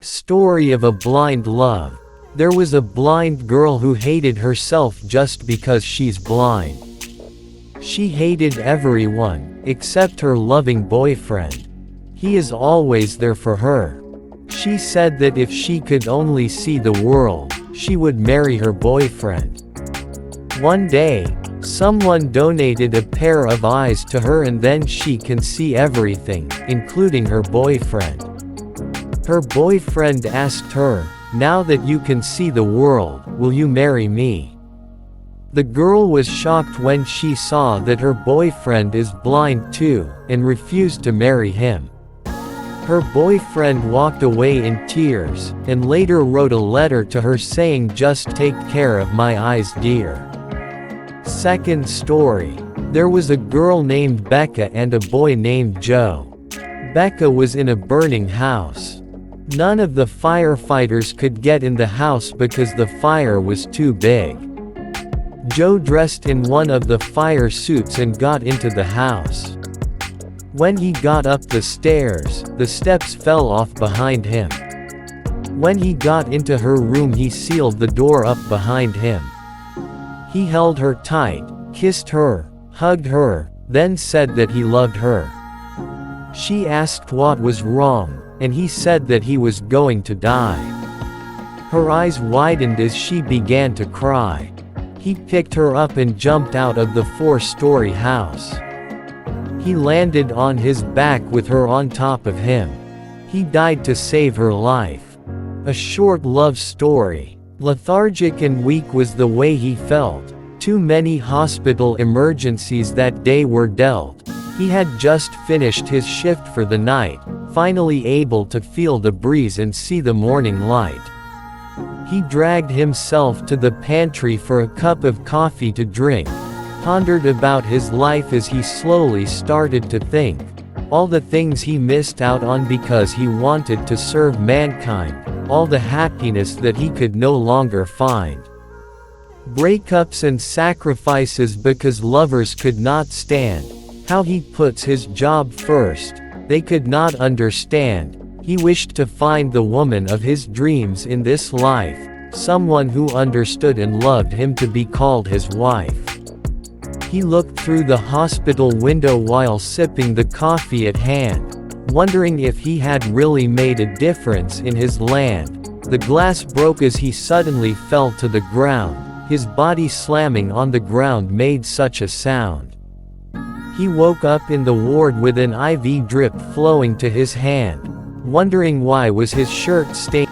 Story of a blind love. There was a blind girl who hated herself just because she's blind. She hated everyone, except her loving boyfriend. He is always there for her. She said that if she could only see the world, she would marry her boyfriend. One day, someone donated a pair of eyes to her and then she can see everything, including her boyfriend. Her boyfriend asked her, "Now that you can see the world, will you marry me?" The girl was shocked when she saw that her boyfriend is blind too, and refused to marry him. Her boyfriend walked away in tears, and later wrote a letter to her saying, "Just take care of my eyes, dear." Second story. There was a girl named Becca and a boy named Joe. Becca was in a burning house. None of the firefighters could get in the house because the fire was too big. Joe dressed in one of the fire suits and got into the house. When he got up the stairs, the steps fell off behind him. When he got into her room, he sealed the door up behind him. He held her tight, kissed her, hugged her, then said that he loved her. She asked what was wrong, and he said that he was going to die. Her eyes widened as she began to cry. He picked her up and jumped out of the 4-story house. He landed on his back with her on top of him. He died to save her life. A short love story. Lethargic and weak was the way he felt. Too many hospital emergencies that day were dealt. He had just finished his shift for the night, finally able to feel the breeze and see the morning light. He dragged himself to the pantry for a cup of coffee to drink, pondered about his life as he slowly started to think, all the things he missed out on because he wanted to serve mankind, all the happiness that he could no longer find. Breakups and sacrifices because lovers could not stand, how he puts his job first, they could not understand. He wished to find the woman of his dreams in this life, someone who understood and loved him to be called his wife. He looked through the hospital window while sipping the coffee at hand, wondering if he had really made a difference in his land. The glass broke as he suddenly fell to the ground. His body slamming on the ground made such a sound. He woke up in the ward with an IV drip flowing to his hand, wondering why was his shirt stained.